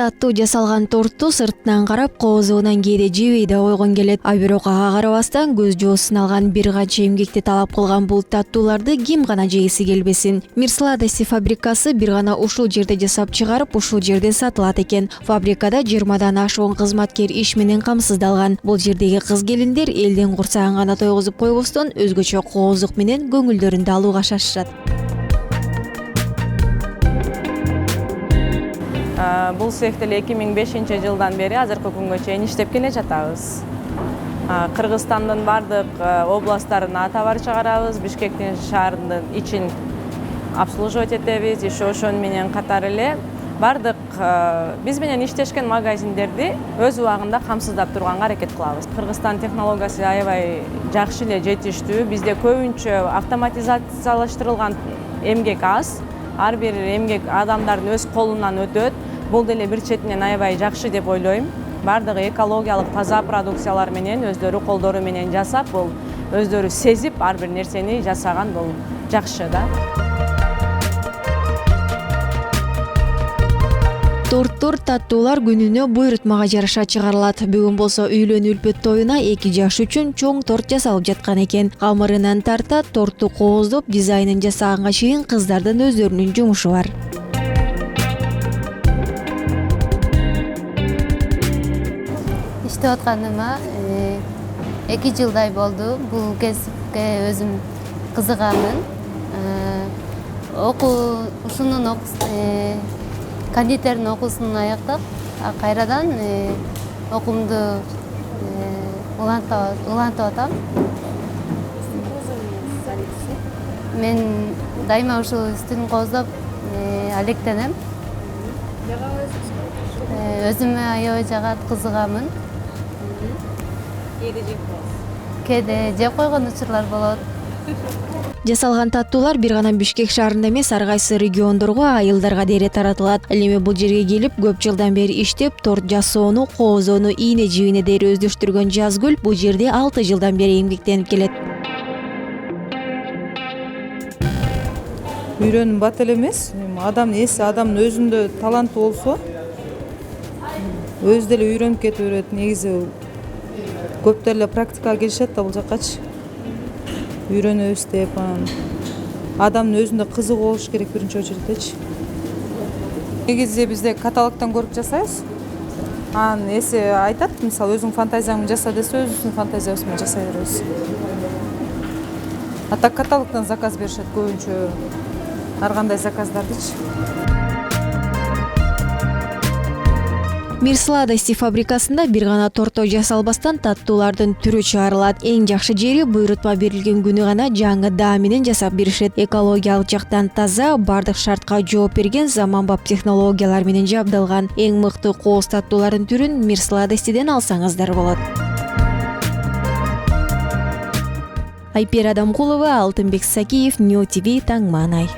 таттуу жасалган торту сыртынан карап коозугунан кээде жебей да койгон келет. А бирок ага карабастан көз жоосун алган бир канча эмгекти талап кылган бул таттууларды ким гана жегиси келбесин. Мир сладости фабрикасы бир гана ушул жерде жасап чыгарып, ушул жерде сатылат экен. Фабрикада 20дан ашуун кызматкер иш менен камсыздалган. Бул жердеги кыз-келиндер элдин курсагын гана тойгузуп койбостон, өзгөчө коозук менен көңүлдөрүндү алууга шашышат. Бул цехте 2005-жылдан бери азыркы күнгө чейин иштеп келе жатабыз. Кыргызстандын бардык областтарына товар чыгарабыз, Бишкектин шаарынын ичин обслуживать этебиз, ошон менен катар эле бардык биз менен иштешкен магазиндерди өз убагында камсыздап турганга аракет кылабыз. Кыргызстан технологиясы аябай жакшы эле жетиштүү. Бизде көбүнчө автоматизациялаштырылган эмгек аз. Ар бир эмгек адамдардын өз колунан өтөт. Бул деле бир четинен аябай жакшы деп ойлойм. Бардыгы экологиялык таза продукциялар менен өздөрү колдору менен жасап, бул өздөрү сезип ар бир нерсени жасаган, бул жакшы да. Торттор, таттуулар күнүнө буйрутмага жараша чыгарылат. Бүгүн болсо үйлөнүү үлпөт тоюна 2 жаш үчүн чоң торт жасалып жаткан экен. Камырынан тарта, торту кооздоп, дизайнын жасаганга чейин кыздардын өздөрүнүн жумушу бар. Иштеп атканыма 2 жылдай болду. Бул кесипке өзүм кызыганмын. Ушунун кондитердин окуусун аяктап, кайрадан окуумду улантып атам. Мен дайыма ушул үстүн кооздоп алектенем. Өзүмө аябай жагат, кызыганмын. Кээде жеп койгон учурлар болот. Жасалган таттуулар бир гана Бишкек шаарында эмес, ар кайсы региондорго, айылдарга дере таратылат. Ал эми бул жерге келип, көп жылдан бери иштеп, торт жасоону, коозоону ийне жибине дере өздөштүргөн Жазгүл бул жерде 6 жылдан бери эмгектенип келет. Үйрөнүү бат эле эмес, адамдын эси, адамдын өзүндө таланты болсо, өзү деле үйрөнүп кете берет. Негизи көптөр эле практикага келишет да бул жаккачы. Үйрөнөбүз деп, адамдын өзүндө кызыгуу болуш керек биринчи очередчи. Негизи бизде каталогдон көрүп жасайбыз. Анын эси айтат, мисалы өзүң фантазияң менен жаса десе, өзүбүздүн фантазиябыз менен жасай беребиз. А так каталогдон заказ беришет көбүнчө, ар кандай заказдардычы. Мир сладости фабрикасында бир гана торто жасалбастан таттуулардын түрү чыгарылат. Эң жакшы жери буйрутма берилген күнү гана жаңы даа менен жасап беришет. Экологиялык жактан таза, бардык шартка жооп берген заманбап технологиялар менен жабдылган. Эң мыкты кооз таттуулардын түрүн Мир сладостиден алсаңыздар болот. Айпер Адамкулова, Алтынбек Сакиев, Нью ТВ, Таң Маанай.